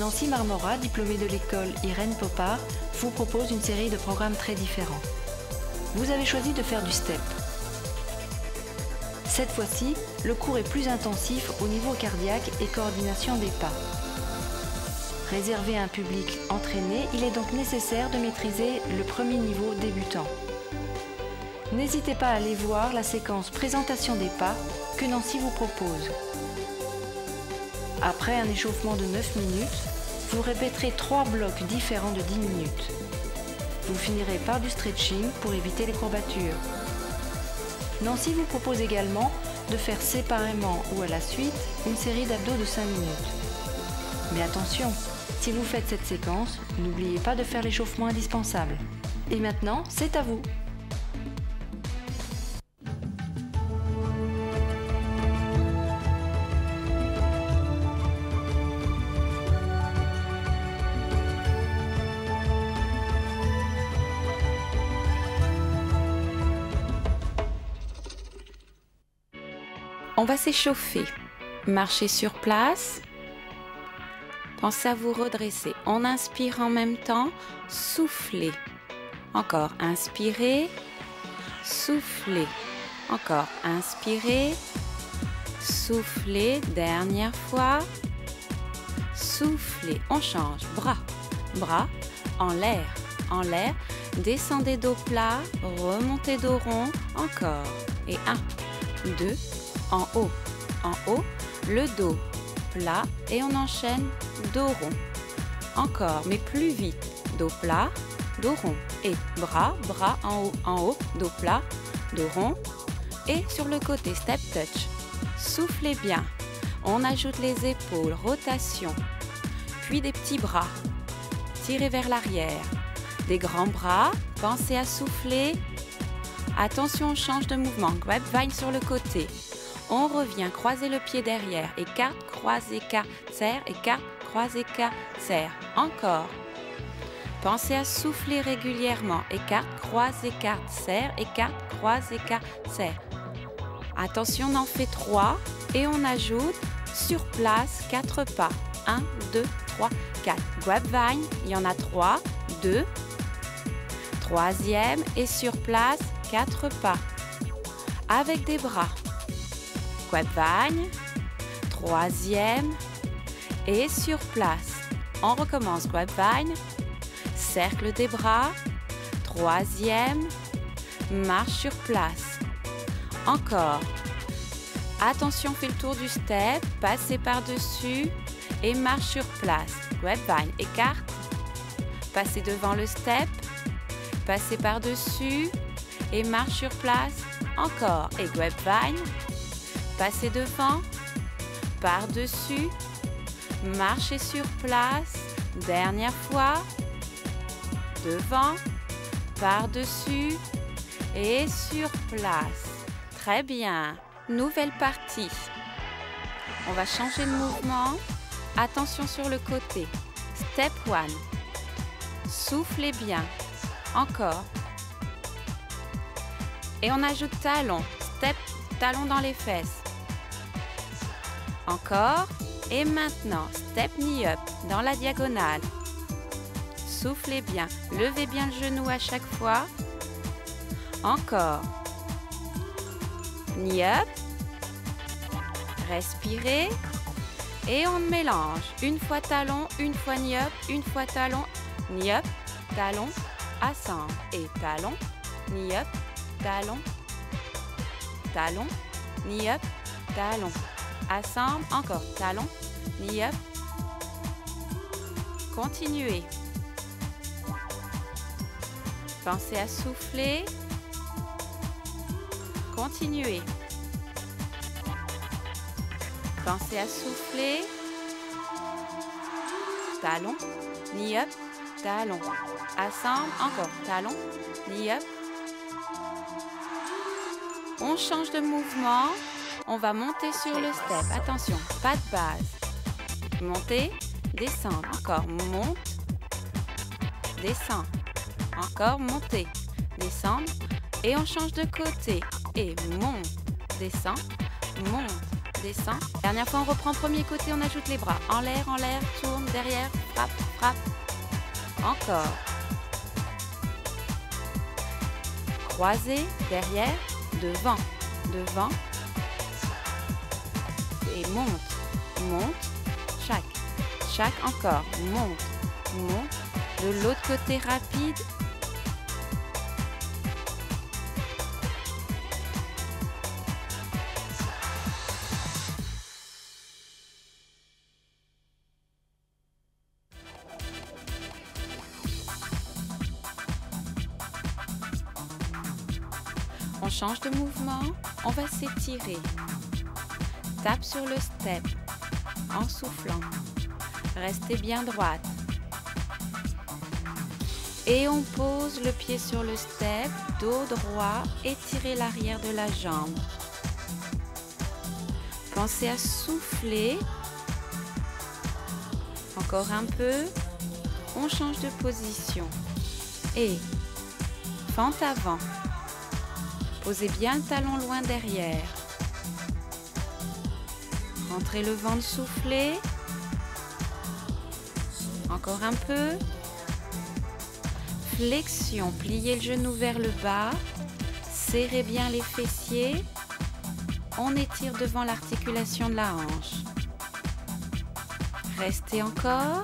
Nancy Marmora, diplômée de l'école Irène Popard, vous propose une série de programmes très différents. Vous avez choisi de faire du step. Cette fois-ci, le cours est plus intensif au niveau cardiaque et coordination des pas. Réservé à un public entraîné, il est donc nécessaire de maîtriser le premier niveau débutant. N'hésitez pas à aller voir la séquence présentation des pas que Nancy vous propose. Après un échauffement de 9 minutes, vous répéterez 3 blocs différents de 10 minutes. Vous finirez par du stretching pour éviter les courbatures. Nancy vous propose également de faire séparément ou à la suite une série d'abdos de 5 minutes. Mais attention, si vous faites cette séquence, n'oubliez pas de faire l'échauffement indispensable. Et maintenant, c'est à vous! On va s'échauffer. Marchez sur place. Pensez à vous redresser. On inspire en même temps. Soufflez. Encore. Inspirez. Soufflez. Encore. Inspirez. Soufflez. Dernière fois. Soufflez. On change. Bras. Bras. En l'air. En l'air. Descendez dos plat. Remontez dos rond. Encore. Et 1, 2. En haut, le dos plat et on enchaîne dos rond. Encore, mais plus vite. Dos plat, dos rond. Et bras en haut, dos plat, dos rond. Et sur le côté, step touch. Soufflez bien. On ajoute les épaules, rotation. Puis des petits bras. Tirez vers l'arrière. Des grands bras. Pensez à souffler. Attention, on change de mouvement. Grapevine sur le côté. On revient, croisez le pied derrière, écarte, croise, écarte, serre, écarte, croise, écarte, serre. Encore. Pensez à souffler régulièrement. Écarte, croise, écarte, serre, écarte, croise, écarte, serre. Attention, on en fait 3 et on ajoute sur place 4 pas. 1, 2, 3, 4. Grapevine, il y en a 3, 2. Troisième et sur place 4 pas. Avec des bras. Grapevine, troisième et sur place. On recommence grapevine, cercle des bras, troisième, marche sur place. Encore. Attention, fait le tour du step, passez par-dessus et marche sur place. Grapevine, écarte, passez devant le step, passez par-dessus et marche sur place. Encore. Et grapevine. Passez devant, par-dessus, marchez sur place, dernière fois, devant, par-dessus et sur place. Très bien. Nouvelle partie. On va changer de mouvement. Attention sur le côté. Step 1. Soufflez bien. Encore. Et on ajoute talon. Step, talon dans les fesses. Encore. Et maintenant, step knee up dans la diagonale. Soufflez bien. Levez bien le genou à chaque fois. Encore. Knee up. Respirez. Et on mélange. Une fois talon, une fois knee up, une fois talon, knee up, talon, assemble. Et talon, knee up, talon, talon, knee up, talon. Assemble, encore talon, knee up. Continuez. Pensez à souffler. Continuez. Pensez à souffler. Talon, knee up, talon. Assemble, encore talon, knee up. On change de mouvement. On va monter sur le step. Attention, pas de base. Monter, descendre. Encore, monte, descend. Encore, monter, descendre. Et on change de côté. Et monte, descend, monte, descend. Dernière fois, on reprend premier côté, on ajoute les bras. En l'air, tourne, derrière, frappe, frappe. Encore. Croisé, derrière, devant, devant. Et monte, monte, chaque, encore, monte, monte. De l'autre côté, rapide. On change de mouvement, on va s'étirer. Tape sur le step en soufflant. Restez bien droite. Et on pose le pied sur le step, dos droit, étirez l'arrière de la jambe. Pensez à souffler. Encore un peu. On change de position. Et fente avant. Posez bien le talon loin derrière. Rentrez le ventre soufflé. Encore un peu. Flexion, pliez le genou vers le bas. Serrez bien les fessiers. On étire devant l'articulation de la hanche. Restez encore.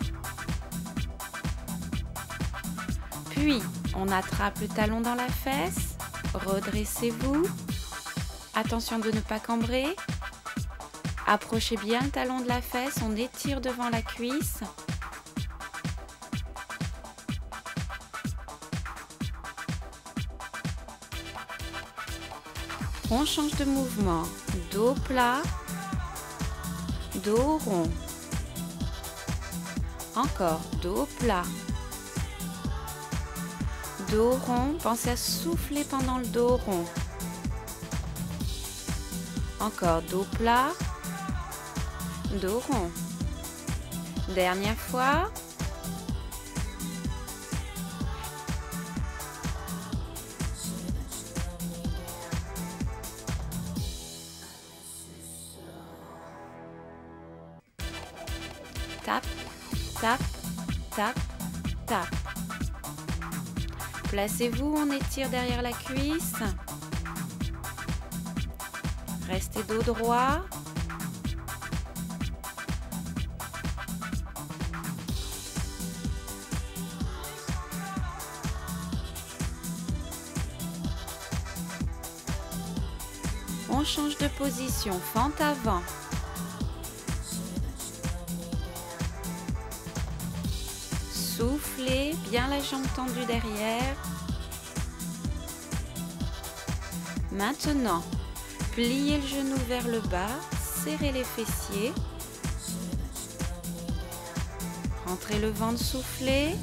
Puis, on attrape le talon dans la fesse. Redressez-vous. Attention de ne pas cambrer. Approchez bien le talon de la fesse. On étire devant la cuisse. On change de mouvement. Dos plat. Dos rond. Encore. Dos plat. Dos rond, pensez à souffler pendant le dos rond. Encore dos plat, dos rond. Dernière fois. Tape, tape, tape, tape. Placez-vous, on étire derrière la cuisse. Restez dos droit. On change de position, fente avant. Soufflez, bien la jambe tendue derrière. Maintenant, pliez le genou vers le bas, serrez les fessiers. Rentrez le ventre soufflé.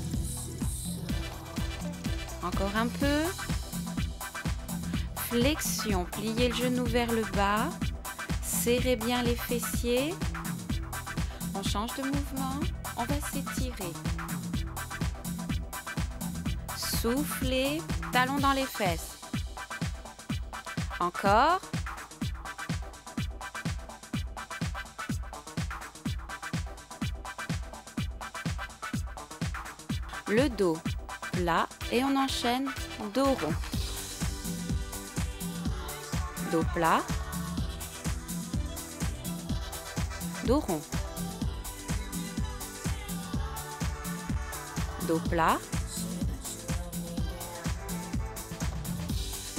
Encore un peu. Flexion, pliez le genou vers le bas. Serrez bien les fessiers. On change de mouvement, on va s'étirer. Soufflez, talon dans les fesses. Encore. Le dos plat et on enchaîne dos rond. Dos plat. Dos rond. Dos plat.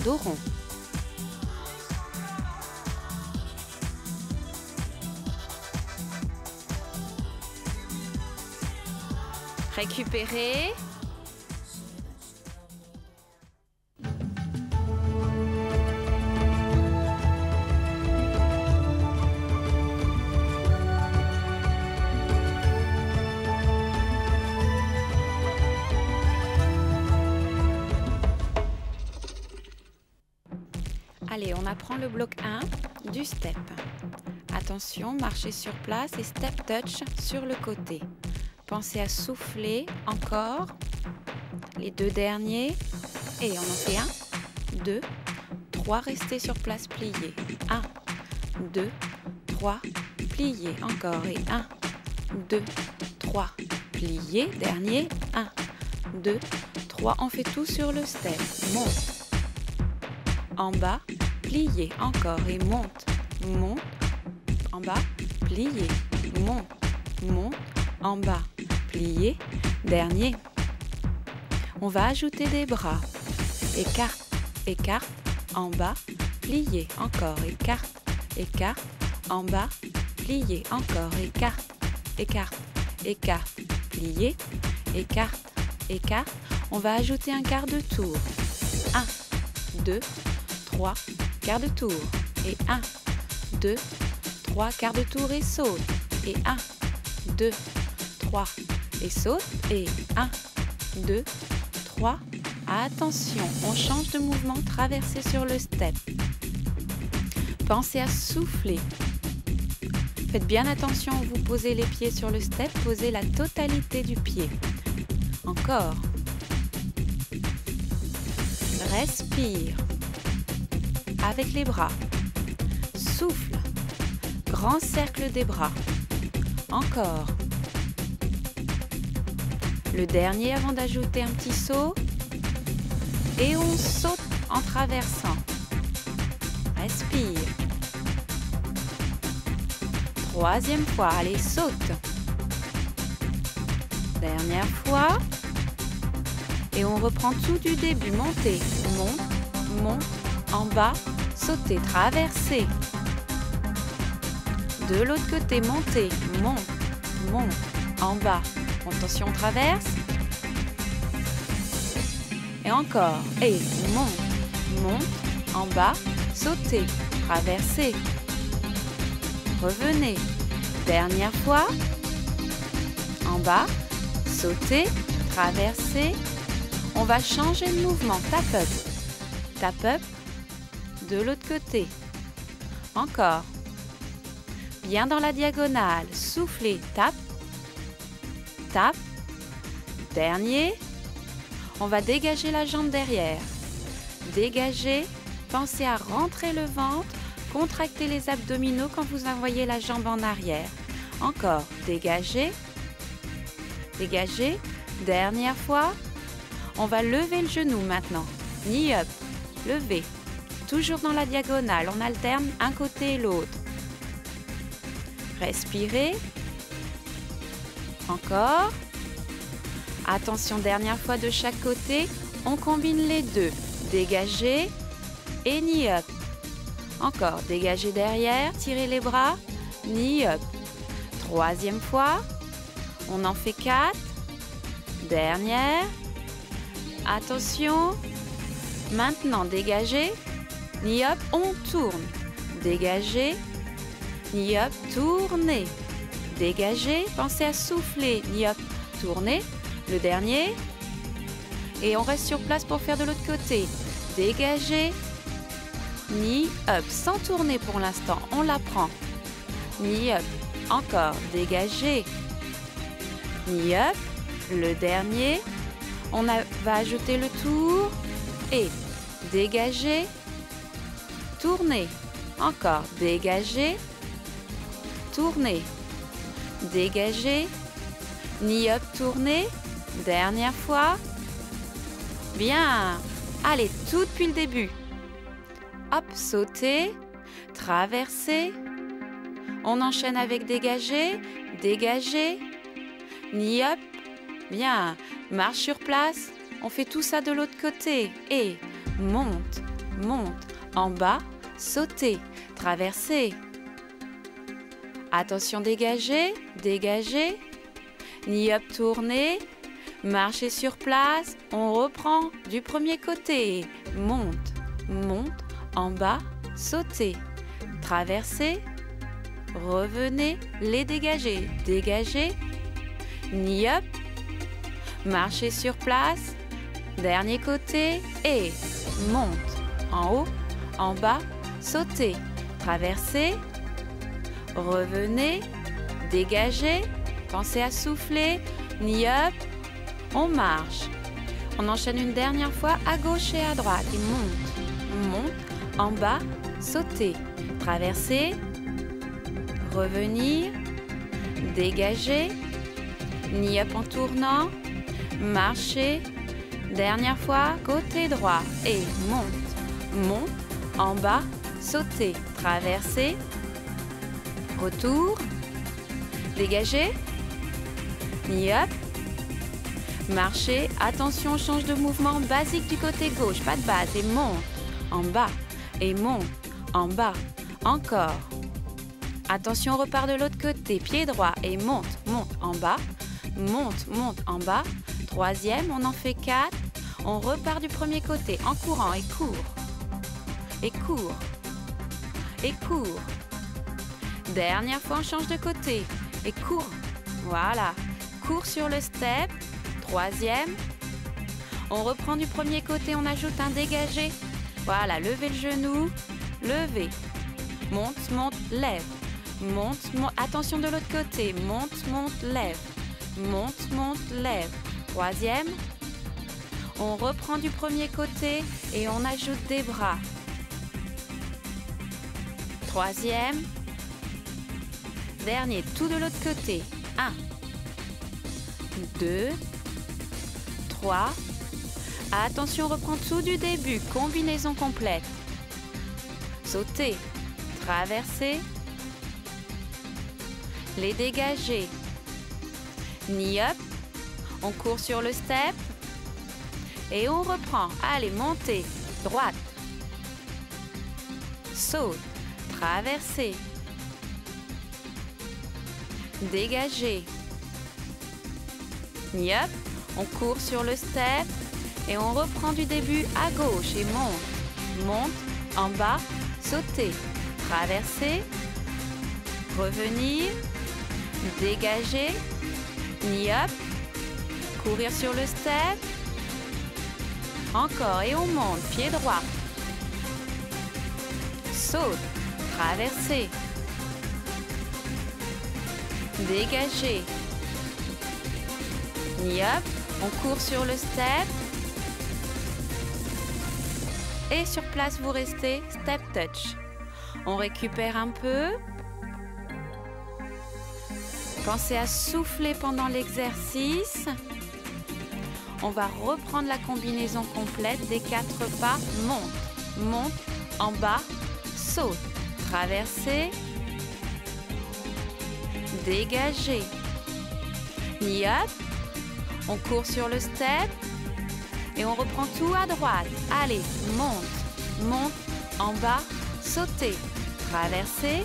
Dos rond. Récupérez. Allez, on apprend le bloc 1 du step. Attention, marchez sur place et step touch sur le côté. Pensez à souffler encore. Les deux derniers. Et on en fait 1, 2, 3. Restez sur place plié. 1, 2, 3. 3, plié, encore, et 1, 2, 3, plié, dernier, 1, 2, 3, on fait tout sur le step, monte, en bas, plié, encore, et monte, monte, en bas, plié, monte, monte, en bas, plié, dernier. On va ajouter des bras, écarte, écarte, en bas, plié, encore, écarte, écarte, en bas, plié, encore, écarte, écarte, écarte, plié, écarte, écarte. On va ajouter un quart de tour. 1, 2, 3, quart de tour. Et 1, 2, 3, quart de tour et saute. Et 1, 2, 3, et saute. Et 1, 2, 3. Attention, on change de mouvement, traversé sur le step. Pensez à souffler. Faites bien attention, vous posez les pieds sur le step, posez la totalité du pied. Encore. Respire. Avec les bras. Souffle. Grand cercle des bras. Encore. Le dernier avant d'ajouter un petit saut. Et on saute en traversant. Respire. Troisième fois, allez, saute. Dernière fois. Et on reprend tout du début. Montez, monte, monte, en bas, sautez, traversez. De l'autre côté, montez, monte, monte, en bas. Attention, on traverse. Et encore. Et monte, monte, en bas, sautez, traversez. Revenez. Dernière fois. En bas, sautez, traversez. On va changer de mouvement. Tap up. Tap up. De l'autre côté. Encore. Bien dans la diagonale. Soufflez. Tap. Tap. Dernier. On va dégager la jambe derrière. Dégager. Pensez à rentrer le ventre. Contractez les abdominaux quand vous envoyez la jambe en arrière. Encore. Dégager. Dégager. Dernière fois. On va lever le genou maintenant. Knee up. Lever. Toujours dans la diagonale. On alterne un côté et l'autre. Respirez. Encore. Attention, dernière fois de chaque côté. On combine les deux. Dégager et knee up. Encore. Dégager derrière. Tirez les bras. Knee up. Troisième fois. On en fait 4. Dernière. Attention. Maintenant, dégagez. Knee up, on tourne. Dégagez. Knee up, tournez. Dégagez. Pensez à souffler. Knee up, tournez. Le dernier. Et on reste sur place pour faire de l'autre côté. Dégagez. Knee up, sans tourner pour l'instant. On la prend. Knee up. Encore. Dégagez. Knee up. Le dernier. On va ajouter le tour et dégager, tourner, encore, dégager, tourner, dégager, knee up, tourner, dernière fois, bien, allez, tout depuis le début, hop, sauter, traverser, on enchaîne avec dégager, dégager, knee up, bien, marche sur place, on fait tout ça de l'autre côté et monte, monte, en bas, sauter, traverser. Attention, dégager, dégager, knee up, tourner, marcher sur place, on reprend du premier côté, monte, monte, en bas, sauter, traverser, revenez, les dégager, dégager, knee up, marchez sur place, dernier côté et monte, en haut, en bas, sautez, traversez, revenez, dégagez, pensez à souffler, knee up, on marche. On enchaîne une dernière fois à gauche et à droite et monte, monte, en bas, sautez, traversez, revenir, dégager, knee up en tournant, marcher, dernière fois, côté droit et monte, monte, en bas, sauter, traverser, retour, dégager, knee up, marcher, attention, change de mouvement basique du côté gauche, pas de base, et monte, en bas, et monte, en bas, encore. Attention, on repart de l'autre côté, pied droit, et monte, monte, en bas, monte, monte, en bas. Troisième, on en fait 4. On repart du premier côté, en courant, et court, et court, et court. Dernière fois, on change de côté, et court, voilà. Court sur le step. Troisième, on reprend du premier côté, on ajoute un dégagé. Voilà, levez le genou, levez. Monte, monte, lève. Monte, monte, attention de l'autre côté. Monte, monte, lève. Monte, monte, lève. Troisième, on reprend du premier côté et on ajoute des bras. Troisième, dernier, tout de l'autre côté. 1, 2, 3. Attention, on reprend tout du début. Combinaison complète. Sauter, traverser, les dégager. Knee up, on court sur le step et on reprend. Allez, montez, droite, saute, traverser, dégager. Knee up, on court sur le step et on reprend du début à gauche et monte, monte, en bas, sauter, traverser, revenir, dégager, knee up, courir sur le step, encore et on monte, pied droit, saute, traverser, dégager, knee up, on court sur le step et sur place vous restez, step touch. On récupère un peu. Pensez à souffler pendant l'exercice. On va reprendre la combinaison complète des 4 pas. Monte, monte, en bas, saute, traverser, dégager, knee up, on court sur le step et on reprend tout à droite. Allez, monte, monte, en bas, sauter, traverser,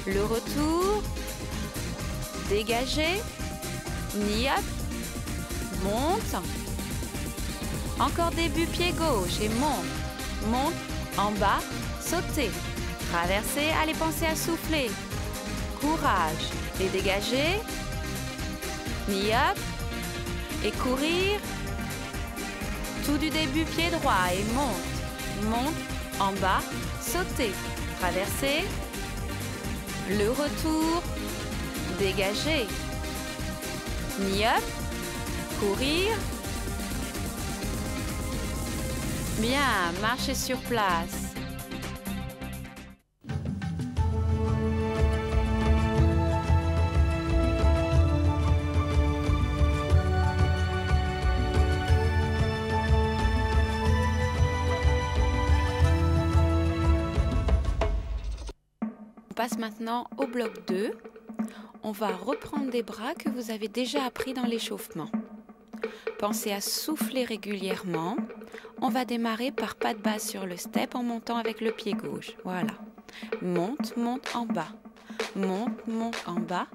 le retour, dégager, knee up, monte, encore début pied gauche et monte, monte, en bas, sauter, traverser, allez pensez à souffler, courage, et dégager, knee up, et courir, tout du début pied droit et monte, monte, en bas, sauter, traverser, le retour, dégager, knee up, courir, bien, marcher sur place. On passe maintenant au bloc 2. On va reprendre des bras que vous avez déjà appris dans l'échauffement. Pensez à souffler régulièrement. On va démarrer par pas de base sur le step en montant avec le pied gauche. Voilà. Monte, monte en bas. Monte, monte en bas.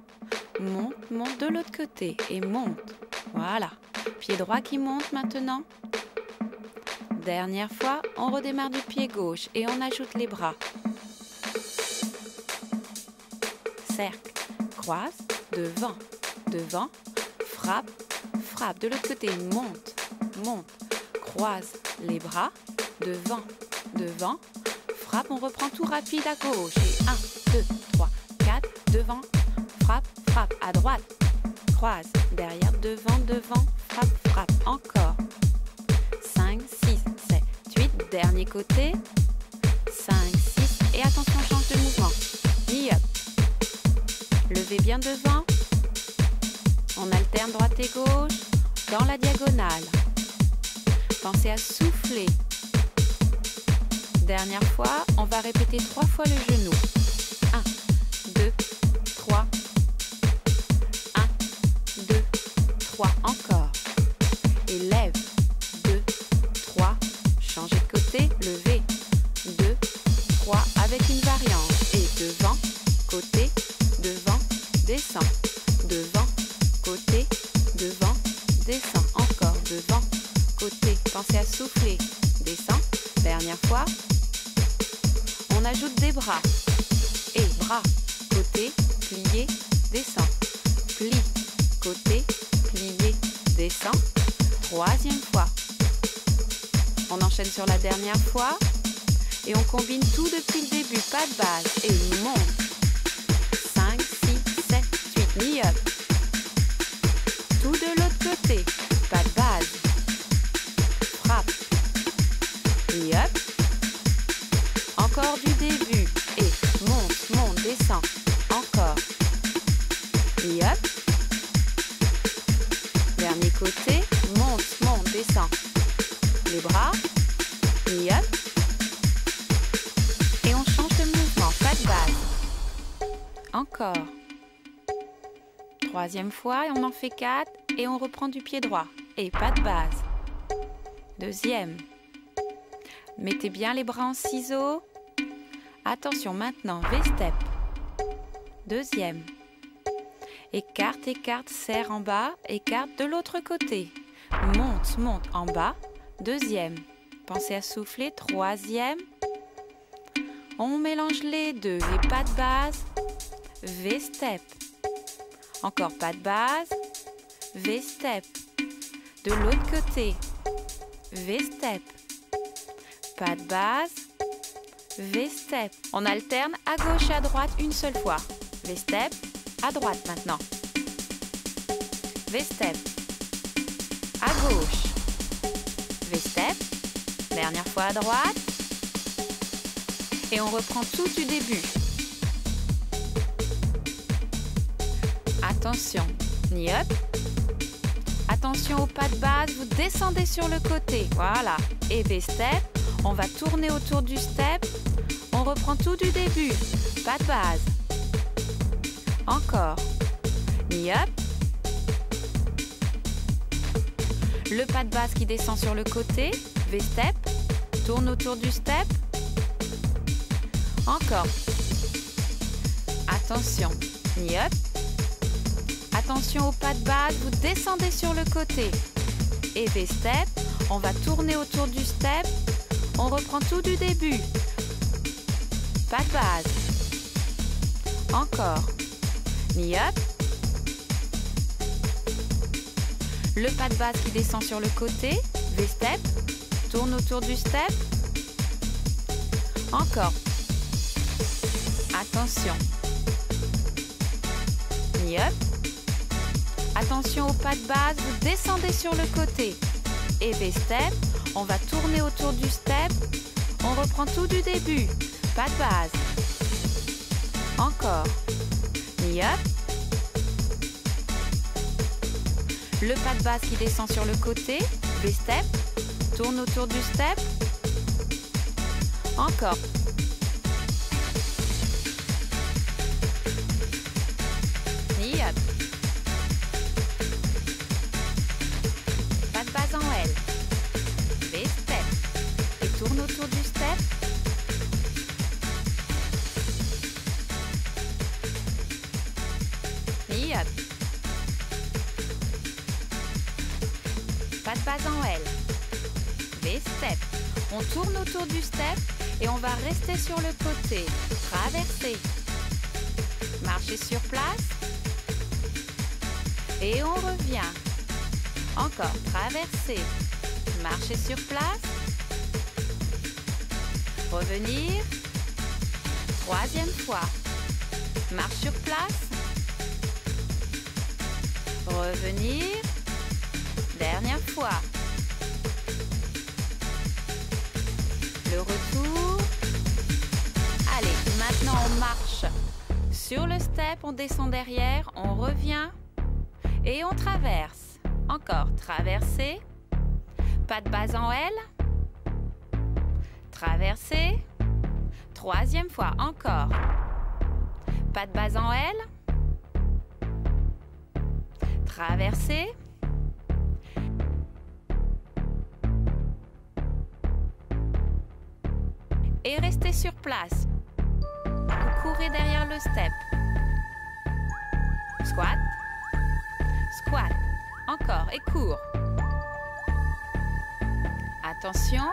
Monte, monte de l'autre côté et monte. Voilà. Pied droit qui monte maintenant. Dernière fois, on redémarre du pied gauche et on ajoute les bras. Cercle, croise, devant, devant, frappe, frappe. De l'autre côté, monte, monte, croise les bras, devant, devant, frappe. On reprend tout rapide à gauche. Et 1, 2, 3, 4, devant, frappe, frappe. À droite, croise, derrière, devant, devant, frappe, frappe. Encore. 5, 6, 7, 8. Dernier côté. 5, 6. Et attention, change de mouvement. Knee up. arrivez bien devant. On alterne droite et gauche dans la diagonale. Pensez à souffler. Dernière fois, on va répéter 3 fois le genou. 1, 2, 3. 1, 2, 3. Encore. Et lève. 2, 3. Changez de côté. Levez. 2, 3. Avec une variante. Et devant, côté, devant, descend. Devant, côté, devant, descend. Encore. Devant, côté. Pensez à souffler. Descend. Dernière fois. On ajoute des bras. Et bras, côté, plié, descend. Plie, côté, plié, descend. 3e fois. On enchaîne sur la dernière fois. Et on combine tout depuis le début. Pas de base. Et on monte. 5, 6, 7, 8. Knee up. Tout de l'autre côté. Pas de base. Frappe. Knee up. Encore du début. Et monte, monte, descend. Encore. Knee up. Dernier côté. Monte, monte, descend. Les bras. Knee up. Et on change de mouvement. Pas de base. Encore. 3e fois. Et on en fait 4. Et on reprend du pied droit. Et pas de base. 2e. Mettez bien les bras en ciseaux. Attention maintenant, V-step. 2e. Écarte, écarte, serre en bas, écarte de l'autre côté. Monte, monte en bas. 2e. Pensez à souffler. 3e. On mélange les deux et pas de base. V-step. Encore pas de base. V-step. De l'autre côté. V-step. Pas de base. V-step. On alterne à gauche et à droite une seule fois. V-step. À droite maintenant. V-step. À gauche. V-step. Dernière fois à droite. Et on reprend tout du début. Attention. Knee up. Attention au pas de base. Vous descendez sur le côté. Voilà. Et V-step. On va tourner autour du step. On reprend tout du début. Pas de base. Encore. Knee up. Le pas de base qui descend sur le côté. V-step. Tourne autour du step. Encore. Attention. Knee up. Attention au pas de base. Vous descendez sur le côté. Et V-step. On va tourner autour du step. On reprend tout du début. Pas de base. Encore. Knee up. Le pas de base qui descend sur le côté. V-step. Tourne autour du step. Encore. Attention. Knee up. Attention au pas de base. Vous descendez sur le côté. Et V-step. On va tourner autour du step. On reprend tout du début. Pas de base. Encore. Knee up. Le pas de base qui descend sur le côté. V-step. Tourne autour du step. Encore. Knee up. Pas de base en L. V-step. Et tourne autour du step. Knee up. Pas de base en L. V-step. On tourne autour du step et on va rester sur le côté. Traverser. Marcher sur place. Et on revient. Encore. Traverser. Marcher sur place. Revenir. 3e fois. Marche sur place. Revenir. Dernière fois. Le retour. Allez, maintenant on marche Sur le step, on descend derrière, on revient et on traverse. Encore, traverser. Pas de base en L. Traverser. Troisième fois, encore. Pas de base en L. Traverser. Et restez sur place. Vous courez derrière le step. Squat. Squat. Encore et cours. Attention,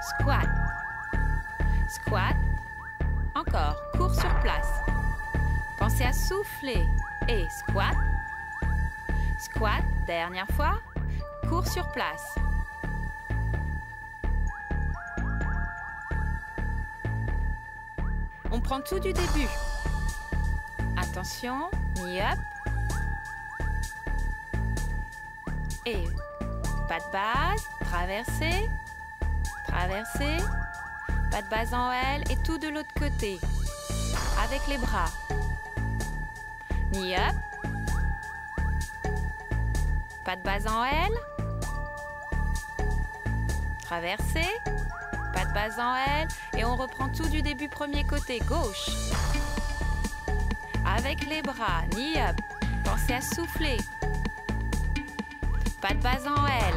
squat. Squat. Encore, cours sur place. Pensez à souffler. Et squat. Squat, dernière fois. Cours sur place. On prend tout du début. Attention, knee up. Et pas de base, traverser, traverser, pas de base en L et tout de l'autre côté. Avec les bras. Knee up. Pas de base en L. Traverser. Pas de base en L. Et on reprend tout du début, premier côté, gauche. Avec les bras, knee up. Pensez à souffler. Pas de base en L.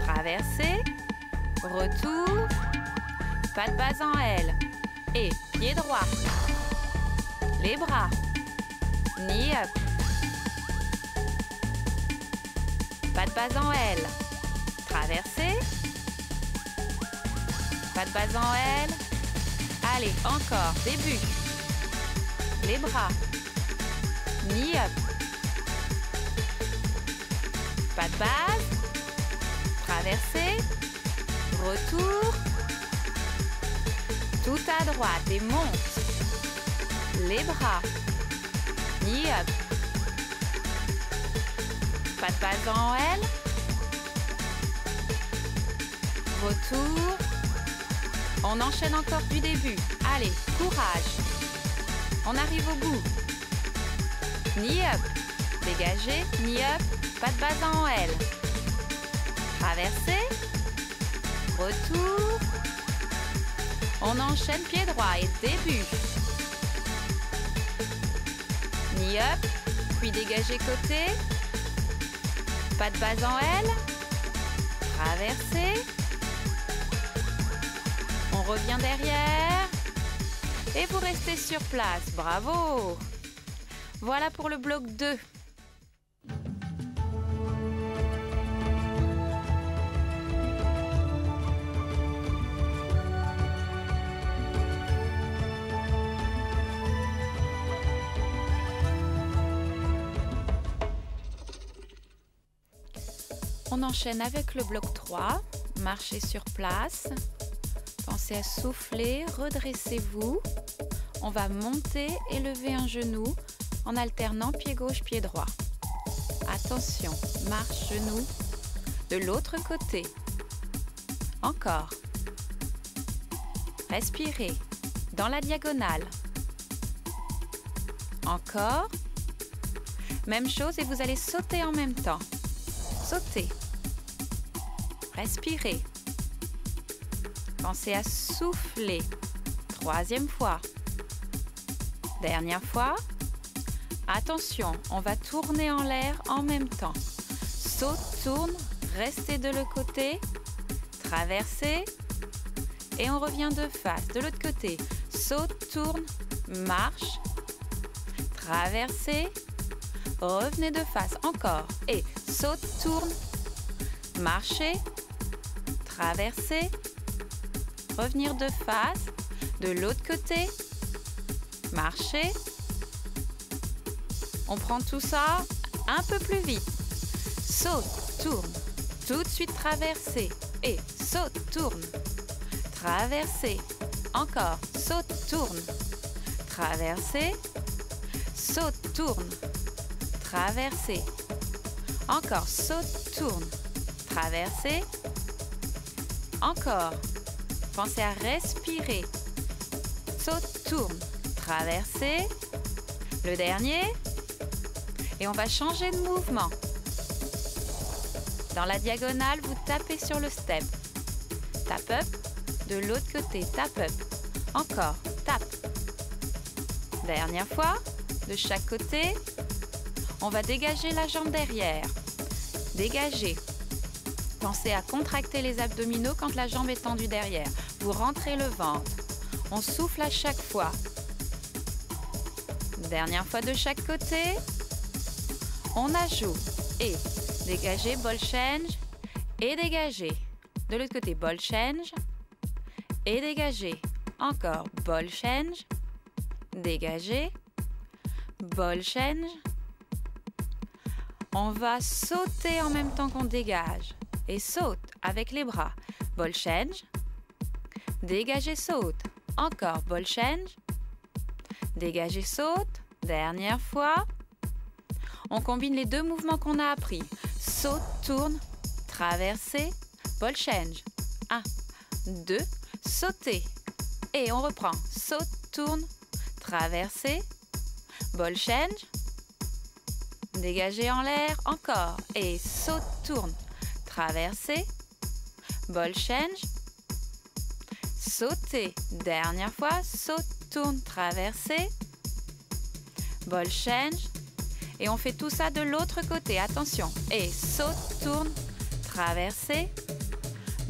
Traverser. Retour. Pas de base en L. Et pied droit. Les bras. Knee up. Pas de base en L. Traverser. Pas de base en L. Allez, encore, début. Les bras. Knee up. Pas de base. Traverser. Retour. Tout à droite et monte. Les bras. Knee up. Pas de base en L. Retour. On enchaîne encore du début. Allez, courage. On arrive au bout. Knee up. Dégagez. Knee up. Pas de base en L. Traverser. Retour. On enchaîne pied droit et début. Knee up. Puis dégagez côté. Pas de base en L. Traverser. On revient derrière. Et vous restez sur place. Bravo! Voilà pour le bloc 2. On enchaîne avec le bloc 3. Marchez sur place. Pensez à souffler, redressez-vous. On va monter et lever un genou en alternant pied gauche, pied droit. Attention, marche, genou de l'autre côté. Encore. Respirez dans la diagonale. Encore. Même chose et vous allez sauter en même temps. Sautez. Respirez. Pensez à souffler. Troisième fois. Dernière fois. Attention, on va tourner en l'air en même temps. Saute, tourne, restez de l'autre côté. Traversez. Et on revient de face, de l'autre côté. Saute, tourne, marche. Traversez. Revenez de face, encore. Et saute, tourne, marchez. Traversez. Revenir de face, de l'autre côté, marcher. On prend tout ça un peu plus vite. Saute, tourne, tout de suite traverser. Et saute, tourne, traverser. Encore, saute, tourne, traverser. Saute, tourne, traverser. Encore, saute, tourne, traverser. Encore. Pensez à respirer. Saute, tourne, traverser. Le dernier. Et on va changer de mouvement. Dans la diagonale, vous tapez sur le step. Tap up. De l'autre côté, tap up. Encore, tap. Dernière fois. De chaque côté. On va dégager la jambe derrière. Dégager. Pensez à contracter les abdominaux quand la jambe est tendue derrière. Vous rentrez le ventre. On souffle à chaque fois. Dernière fois de chaque côté. On ajoute et dégager, ball change et dégager. De l'autre côté, ball change et dégager. Encore, ball change, dégager, ball change. On va sauter en même temps qu'on dégage et saute avec les bras. Ball change, dégager, saute. Encore, ball change, dégager, saute. Dernière fois. On combine les deux mouvements qu'on a appris. Saute, tourne, traverser, ball change. 1, 2, sauter. Et on reprend. Saute, tourne, traverser, ball change. Dégager en l'air, encore. Et saute, tourne, traverser, ball change. Sauter. Dernière fois. Saute, tourne, traverser, ball change. Et on fait tout ça de l'autre côté. Attention. Et saute, tourne, traverser,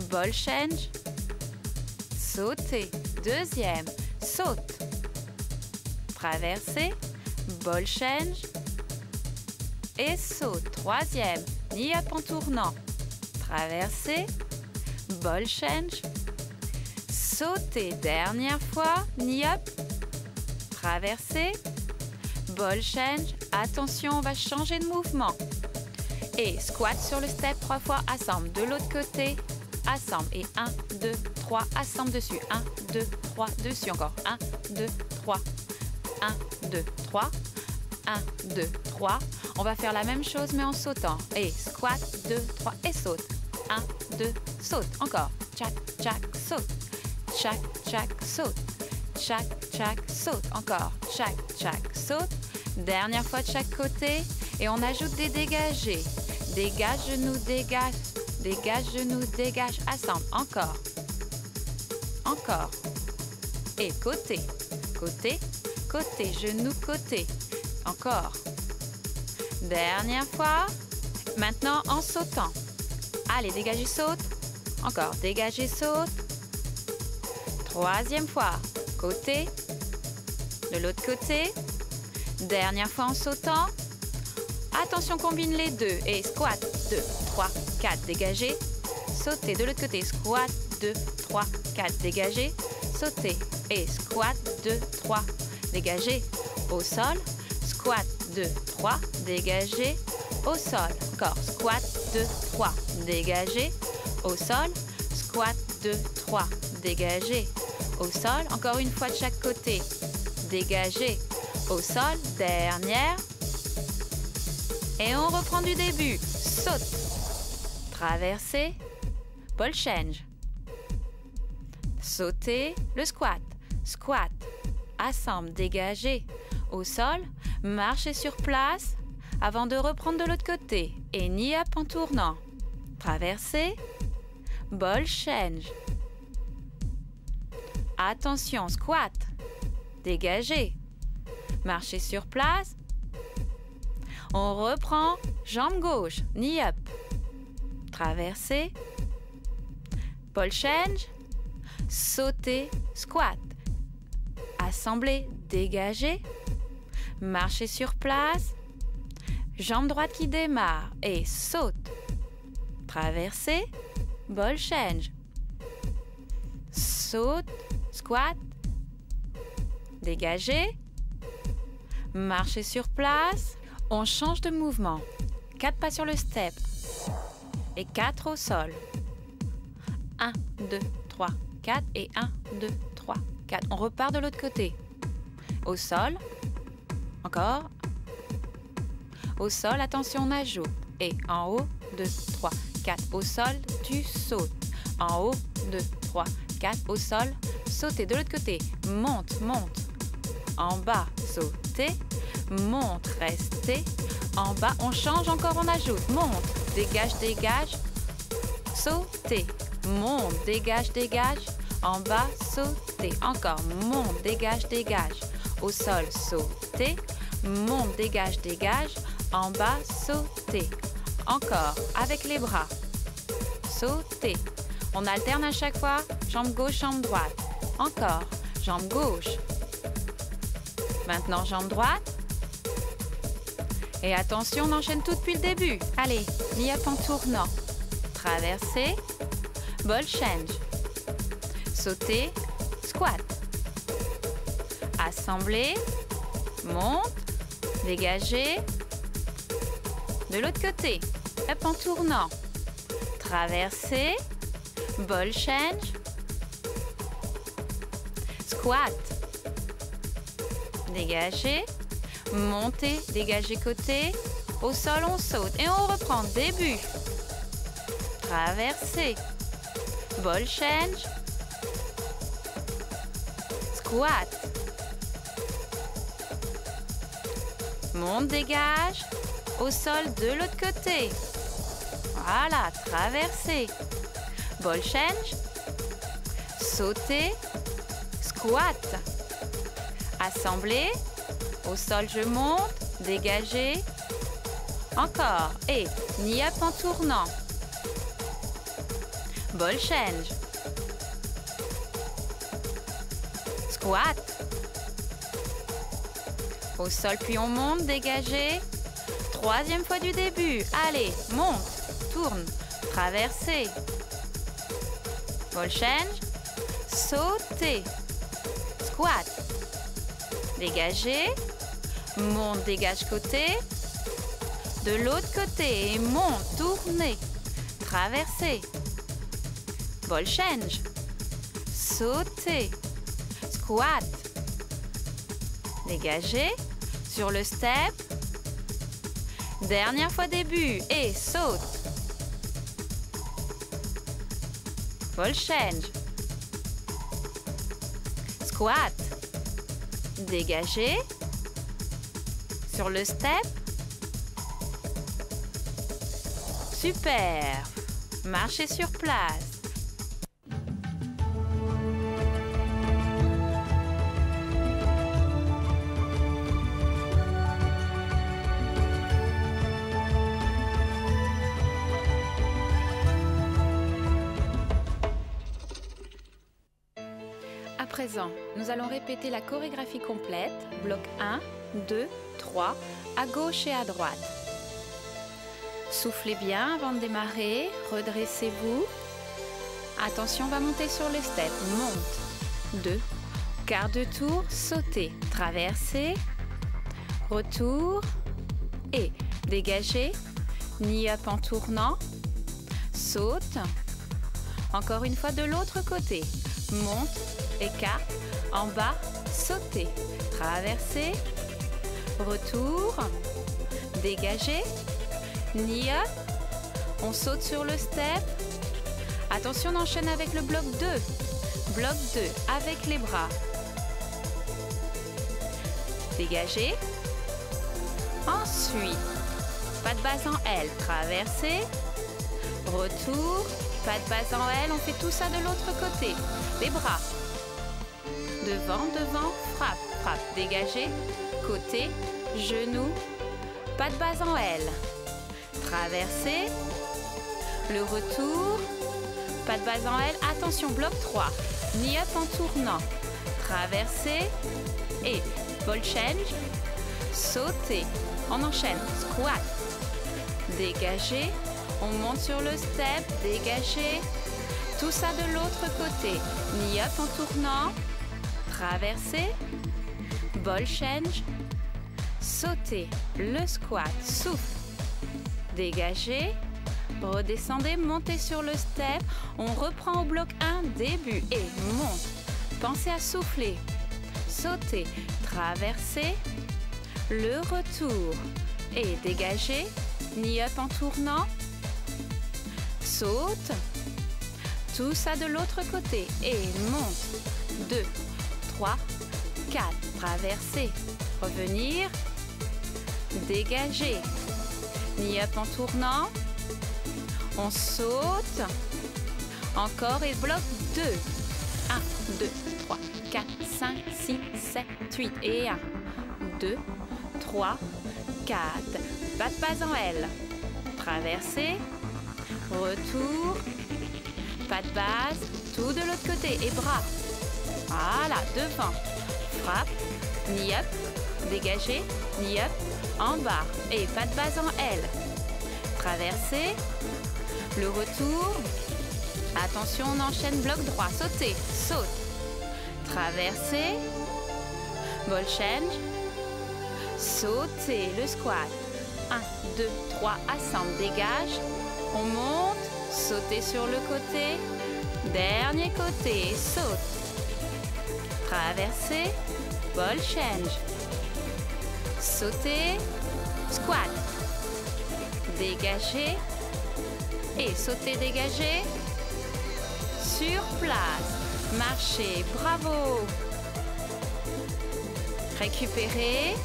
ball change, sauter. Deuxième. Saute, traverser, ball change et saute. Troisième. Knee up en tournant. Traverser, ball change, sauter. Dernière fois. Knee up, traverser, ball change. Attention, on va changer de mouvement. Et squat sur le step 3 fois, assemble. De l'autre côté, assemble. Et 1, 2, 3, assemble dessus. 1, 2, 3, dessus encore. 1, 2, 3. 1, 2, 3. 1, 2, 3. On va faire la même chose mais en sautant. Et squat, 2, 3 et saute. 1, 2, saute. Encore. Tchac, tchac, saute. Tchac, tchac, saute. Tchac, tchac, saute. Encore. Tchac, tchac, saute. Dernière fois de chaque côté. Et on ajoute des dégagés. Dégage, genou, dégage. Dégage, genou, dégage. Assemble. Encore. Encore. Et côté. Côté. Côté. Genou, côté. Encore. Dernière fois. Maintenant en sautant. Allez, dégagez, saute. Encore. Dégagez, saute. Troisième fois. Côté. De l'autre côté. Dernière fois en sautant. Attention, combine les deux. Et squat, 2, 3, 4, dégagez. Sauter de l'autre côté. Squat, 2, 3, 4, dégagez. Sauter. Et squat, 2, 3, dégagez. Au sol. Squat, 2, 3, dégagez. Au sol. Encore. Squat, 2, 3, dégagez. Au sol. Squat, 2, 3, dégagez. Au sol. Encore une fois de chaque côté. Dégagez. Au sol, dernière. Et on reprend du début. Saute. Traverser. Ball change. Sauter. Le squat. Squat. Assemble. Dégager. Au sol. Marcher sur place. Avant de reprendre de l'autre côté. Et knee up en tournant. Traverser. Ball change. Attention. Squat. Dégager. Marcher sur place. On reprend. Jambe gauche. Knee up. Traverser. Ball change. Sauter. Squat. Assembler. Dégager. Marcher sur place. Jambe droite qui démarre. Et saute. Traverser. Ball change. Saute. Squat. Dégager. Marcher sur place. On change de mouvement. 4 pas sur le step. Et 4 au sol. 1, 2, 3, 4. Et 1, 2, 3, 4. On repart de l'autre côté. Au sol. Encore. Au sol, attention, on ajoute. Et en haut, 2, 3, 4. Au sol, tu sautes. En haut, 2, 3, 4. Au sol, sauter de l'autre côté. Monte, monte. en bas, sautez, monte, restez, en bas, on change encore, on ajoute, monte, dégage, dégage, sautez, monte, dégage, dégage, en bas, sautez, encore, monte, dégage, dégage, au sol, sautez, monte, dégage, dégage, en bas, sautez, encore, avec les bras, sautez, on alterne à chaque fois, jambe gauche, jambe droite, encore, jambe gauche, maintenant jambe droite, et attention, on enchaîne tout depuis le début, allez, knee-up en tournant, traversez, ball change, sauter, squat, assembler, monte, dégager, de l'autre côté, up en tournant, traverser, ball change, squat, dégager, monter, dégager côté, au sol on saute et on reprend, début, traverser, ball change, squat, monte, dégage, au sol de l'autre côté, voilà, traverser, ball change, sauter, squat, assembler, au sol je monte, dégager, encore, et knee-up en tournant, ball change, squat, au sol puis on monte, dégager, troisième fois du début, allez, monte, tourne, traverser, ball change, sauter, squat, dégager, monte, dégage côté, de l'autre côté, et monte, tourner, traverser, ball change, sauter, squat, dégager, sur le step, dernière fois début, et saute, ball change, squat, dégager, sur le step, super, marchez sur place. À présent, nous allons répéter la chorégraphie complète, bloc 1, 2, 3, à gauche et à droite. Soufflez bien avant de démarrer, redressez-vous. Attention, on va monter sur les steps. Monte, 2, quart de tour, sautez, traversez, retour et dégagez, knee-up en tournant, saute, encore une fois de l'autre côté, monte, écarte, en bas, sautez, traversez, retour, dégagez, knee-up, on saute sur le step, attention on enchaîne avec le bloc 2, bloc 2 avec les bras, dégagez, ensuite, pas de base en L, traversez, retour, pas de base en L, on fait tout ça de l'autre côté, les bras, devant, devant, frappe, frappe, dégagez, côté, genou, pas de base en L, traversez, le retour, pas de base en L, attention, bloc 3, knee-up en tournant, traversez et ball change, sautez, on enchaîne, squat, dégagez, on monte sur le step, dégagez, tout ça de l'autre côté, knee-up en tournant, traversez, ball change, sautez, le squat, souffle, dégagez, redescendez, montez sur le step, on reprend au bloc 1, début et monte, pensez à souffler, sautez, traversez, le retour et dégagez, knee-up en tournant, saute, tout ça de l'autre côté et monte, 2, 3, 4. Traverser. Revenir. Dégager. Knee up en tournant. On saute. Encore et bloc 2. 1, 2, 3, 4, 5, 6, 7, 8. Et 1, 2, 3, 4. Pas de base en L. Traverser. Retour. Pas de base. Tout de l'autre côté. Et bras. Voilà, devant. Frappe. Knee up. Dégager. Knee up. En bas. Et pas de base en L. Traverser. Le retour. Attention, on enchaîne bloc droit. Sauter. Saute. Traverser. Ball change. Sauter. Le squat. 1, 2, 3. Assemble. Dégage. On monte. Sauter sur le côté. Dernier côté. Saute. Traverser. Ball change. Sauter. Squat. Dégager. Et sauter, dégager. Sur place. Marcher. Bravo. Récupérer.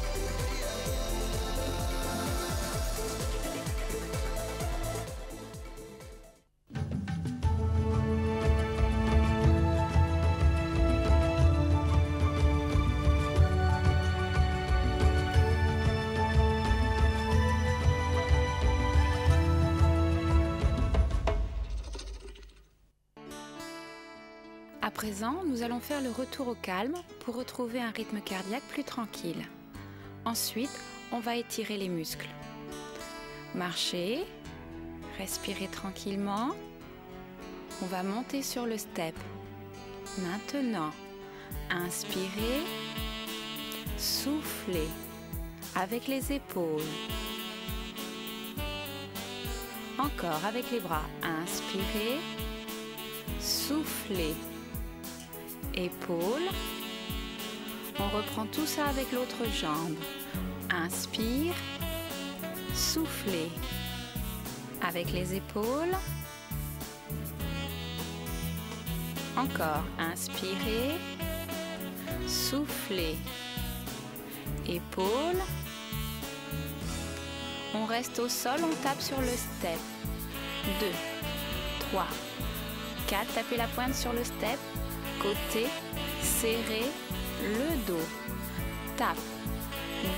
À présent, nous allons faire le retour au calme pour retrouver un rythme cardiaque plus tranquille. Ensuite, on va étirer les muscles. Marcher, respirer tranquillement. On va monter sur le step. Maintenant, inspirer, souffler avec les épaules. Encore avec les bras. Inspirer, souffler. Épaules. On reprend tout ça avec l'autre jambe. Inspire, souffler. Avec les épaules. Encore. Inspirer, souffler. Épaules. On reste au sol, on tape sur le step. 2, 3, 4. Tapez la pointe sur le step. Côté, serrez le dos. Tape.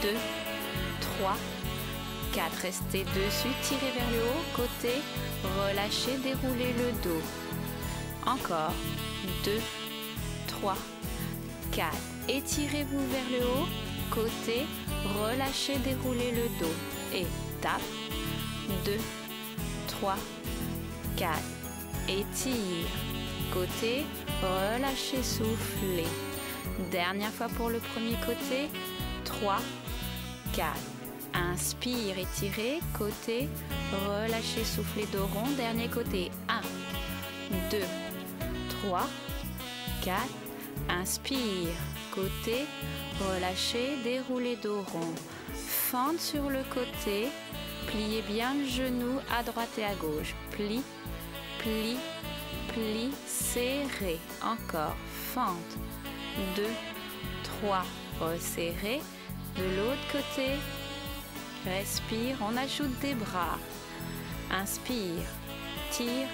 2, 3, 4. Restez dessus, tirez vers le haut. Côté, relâchez, déroulez le dos. Encore. 2, 3, 4. Étirez-vous vers le haut. Côté, relâchez, déroulez le dos. Et tape. 2, 3, 4. Étire. Côté, relâchez, soufflez. Dernière fois pour le premier côté. 3, 4. Inspire, étirez. Côté, relâchez, soufflez, dos rond. Dernier côté. 1, 2, 3, 4. Inspire. Côté, relâchez, déroulez, dos rond. Fente sur le côté. Pliez bien le genou à droite et à gauche. Plie, plie, plie, serré. Encore. Fente. 2, 3. Resserrez. De l'autre côté. Respire. On ajoute des bras. Inspire. Tire.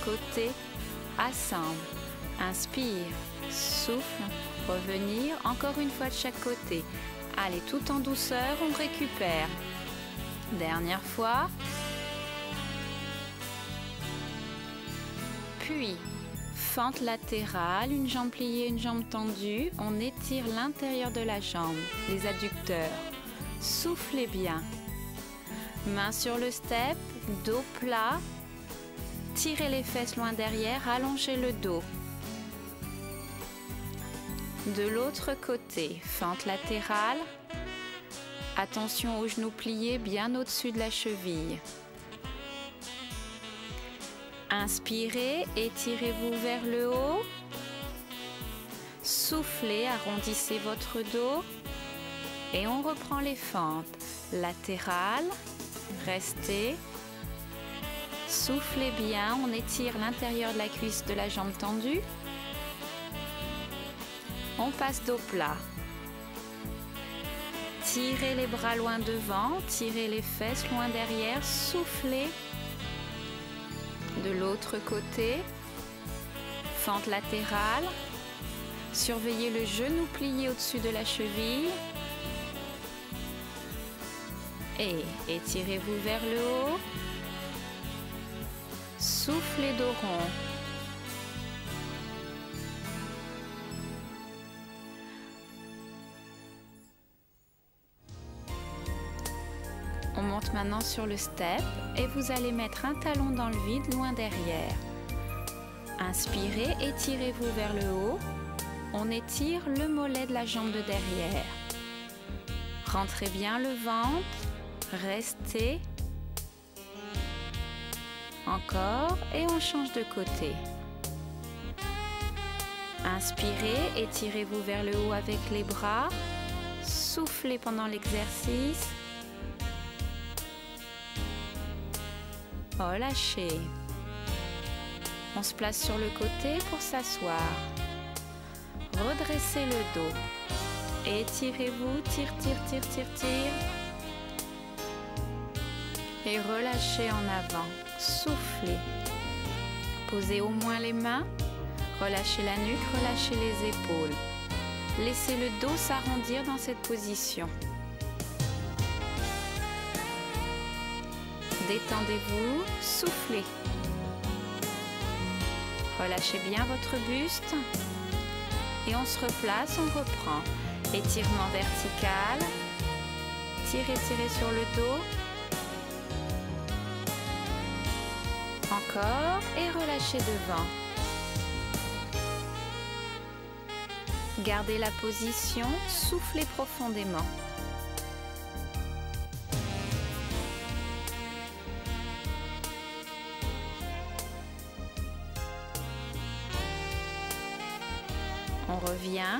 Côté. Assemble. Inspire. Souffle. Revenir. Encore une fois de chaque côté. Allez, tout en douceur, on récupère. Dernière fois. Puis, fente latérale, une jambe pliée, une jambe tendue. On étire l'intérieur de la jambe, les adducteurs. Soufflez bien. Main sur le step, dos plat. Tirez les fesses loin derrière, allongez le dos. De l'autre côté, fente latérale. Attention aux genoux pliés bien au-dessus de la cheville. Inspirez, étirez-vous vers le haut. Soufflez, arrondissez votre dos. Et on reprend les fentes. Latérales, restez. Soufflez bien, on étire l'intérieur de la cuisse de la jambe tendue. On passe dos plat. Tirez les bras loin devant, tirez les fesses loin derrière, soufflez. De l'autre côté, fente latérale. Surveillez le genou plié au-dessus de la cheville. Et étirez-vous vers le haut. Soufflez dos rond. On monte maintenant sur le step et vous allez mettre un talon dans le vide loin derrière. Inspirez, étirez-vous vers le haut. On étire le mollet de la jambe de derrière. Rentrez bien le ventre, restez. Encore et on change de côté. Inspirez, étirez-vous vers le haut avec les bras. Soufflez pendant l'exercice. Relâchez. On se place sur le côté pour s'asseoir. Redressez le dos. Étirez-vous, tire, tire, tire, tire, tire. Et relâchez en avant. Soufflez. Posez au moins les mains. Relâchez la nuque, relâchez les épaules. Laissez le dos s'arrondir dans cette position. Détendez-vous, soufflez. Relâchez bien votre buste. Et on se replace, on reprend. Étirement vertical. Tirez, tirez sur le dos. Encore et relâchez devant. Gardez la position, soufflez profondément. On revient.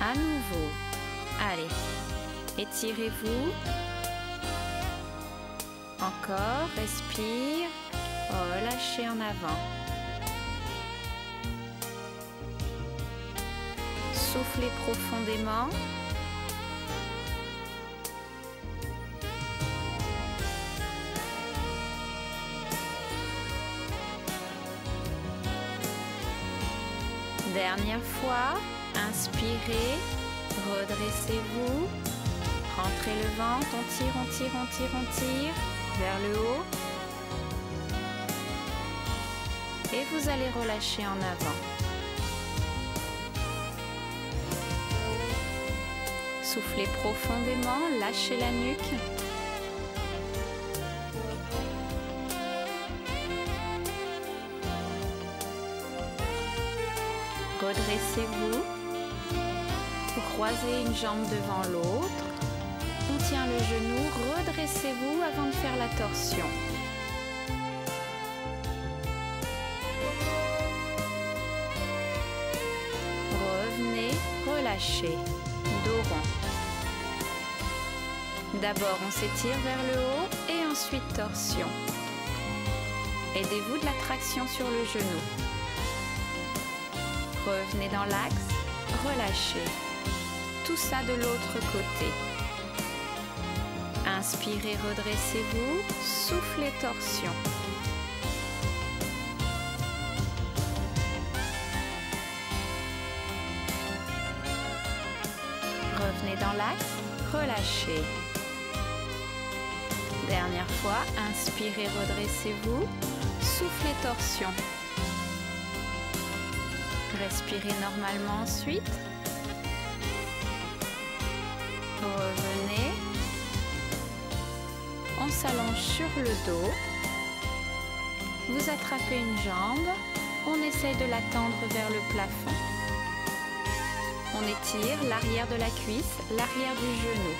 À nouveau. Allez, étirez-vous. Encore, respire. Relâchez en avant. Soufflez profondément. Dernière fois, inspirez, redressez-vous, rentrez le ventre, on tire, on tire, on tire, on tire, vers le haut. Et vous allez relâcher en avant. Soufflez profondément, lâchez la nuque. Redressez-vous. Vous croisez une jambe devant l'autre. On tient le genou. Redressez-vous avant de faire la torsion. Revenez, relâchez. Dos rond. D'abord, on s'étire vers le haut et ensuite torsion. Aidez-vous de la traction sur le genou. Revenez dans l'axe, relâchez. Tout ça de l'autre côté. Inspirez, redressez-vous, soufflez, torsion. Revenez dans l'axe, relâchez. Dernière fois, inspirez, redressez-vous, soufflez, torsion. Respirez normalement ensuite. Revenez. On s'allonge sur le dos. Vous attrapez une jambe. On essaye de la tendre vers le plafond. On étire l'arrière de la cuisse, l'arrière du genou.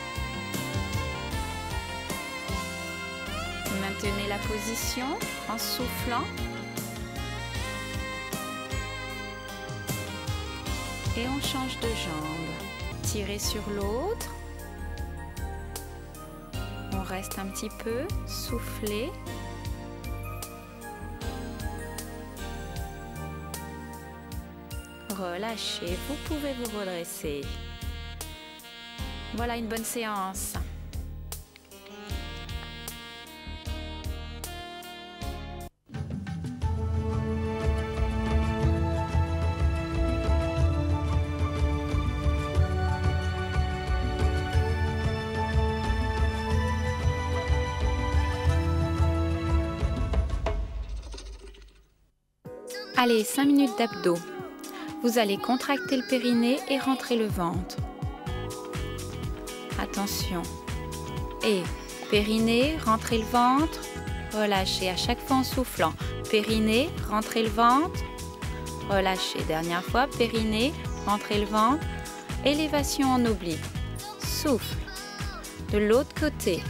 Maintenez la position en soufflant. Et on change de jambe. Tirez sur l'autre. On reste un petit peu, soufflez. Relâchez, vous pouvez vous redresser. Voilà une bonne séance. Allez, 5 minutes d'abdos. Vous allez contracter le périnée et rentrer le ventre. Attention. Et périnée, rentrez le ventre, relâchez à chaque fois en soufflant. Périnée, rentrez le ventre, relâchez. Dernière fois, périnée, rentrez le ventre, élévation en oblique. Souffle. De l'autre côté.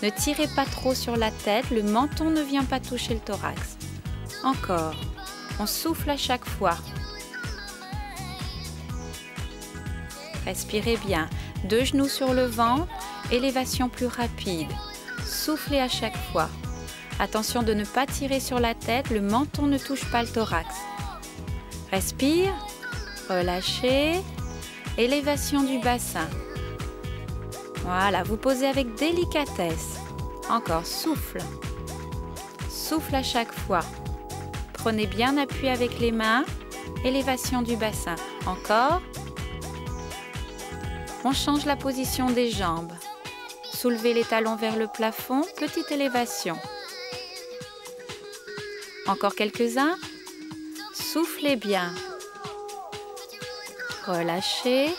Ne tirez pas trop sur la tête, le menton ne vient pas toucher le thorax. Encore. On souffle à chaque fois. Respirez bien. 2 genoux sur le ventre, élévation plus rapide. Soufflez à chaque fois. Attention de ne pas tirer sur la tête, le menton ne touche pas le thorax. Respire, relâchez, élévation du bassin. Voilà, vous posez avec délicatesse. Encore, souffle. Souffle à chaque fois. Prenez bien appui avec les mains, élévation du bassin. Encore. On change la position des jambes. Soulevez les talons vers le plafond, petite élévation. Encore quelques-uns. Soufflez bien. Relâchez.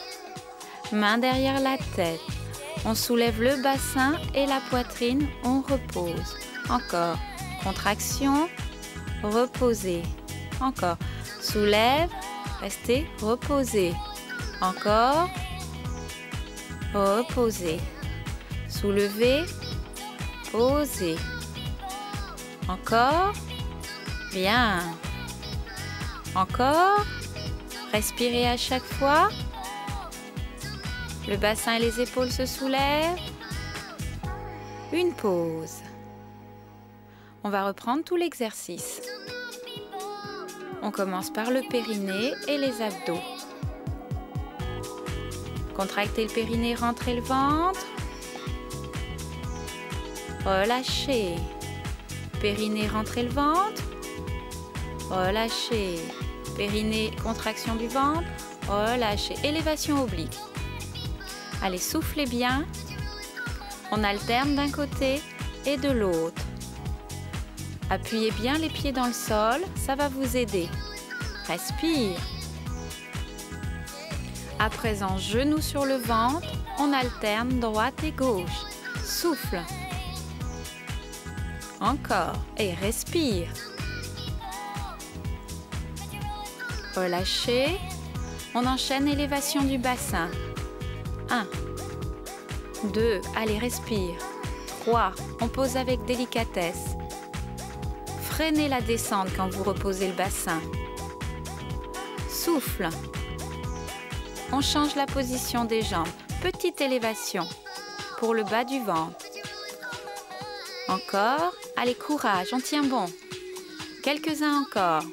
Main derrière la tête. On soulève le bassin et la poitrine, on repose. Encore. Contraction. Reposez. Encore. Soulève. Restez. Reposez. Encore. Reposez. Soulevez. Posez. Encore. Bien. Encore. Respirez à chaque fois. Le bassin et les épaules se soulèvent. Une pause. On va reprendre tout l'exercice. On commence par le périnée et les abdos. Contractez le périnée, rentrez le ventre. Relâchez. Périnée, rentrez le ventre. Relâchez. Périnée, contraction du ventre. Relâchez. Élévation oblique. Allez, soufflez bien. On alterne d'un côté et de l'autre. Appuyez bien les pieds dans le sol, ça va vous aider. Respire. À présent, genoux sur le ventre, on alterne droite et gauche. Souffle. Encore. Et respire. Relâchez. On enchaîne élévation du bassin. 1, 2, allez, respire. 3, on pose avec délicatesse. Freinez la descente quand vous reposez le bassin. Souffle. On change la position des jambes. Petite élévation pour le bas du ventre. Encore. Allez, courage, on tient bon. Quelques-uns encore.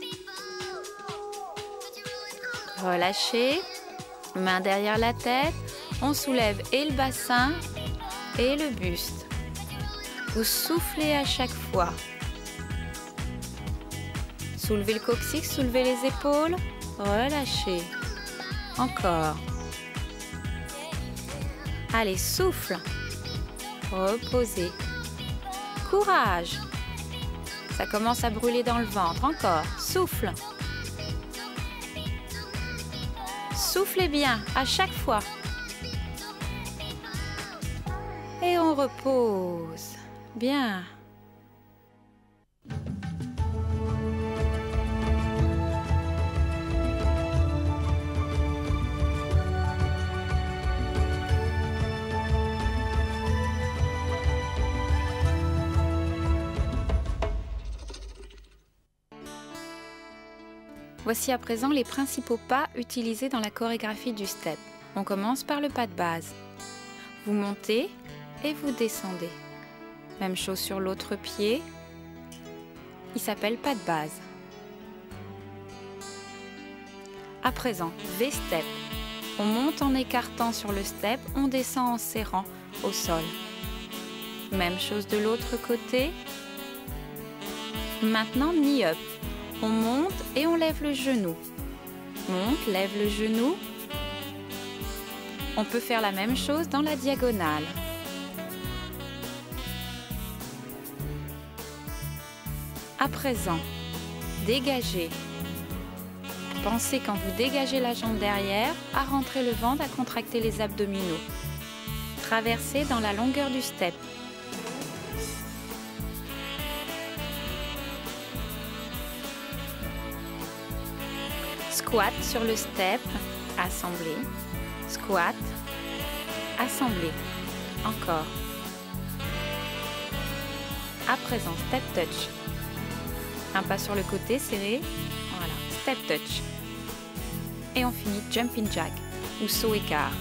Relâchez. Main derrière la tête. On soulève et le bassin et le buste. Vous soufflez à chaque fois. Soulevez le coccyx, soulevez les épaules. Relâchez. Encore. Allez, souffle. Reposez. Courage. Ça commence à brûler dans le ventre. Encore. Souffle. Soufflez bien à chaque fois. Et on repose. Bien. Voici à présent les principaux pas utilisés dans la chorégraphie du step. On commence par le pas de base. Vous montez et vous descendez. Même chose sur l'autre pied. Il s'appelle pas de base. À présent, V-step. On monte en écartant sur le step, on descend en serrant au sol. Même chose de l'autre côté. Maintenant, knee up. On monte et on lève le genou. Monte, lève le genou. On peut faire la même chose dans la diagonale. À présent, dégagez. Pensez quand vous dégagez la jambe derrière à rentrer le ventre, à contracter les abdominaux. Traversez dans la longueur du step. Squat sur le step, assemblé. Squat, assemblé. Encore. À présent, step touch. Un pas sur le côté, serré. Voilà, step touch. Et on finit jumping jack ou saut écart.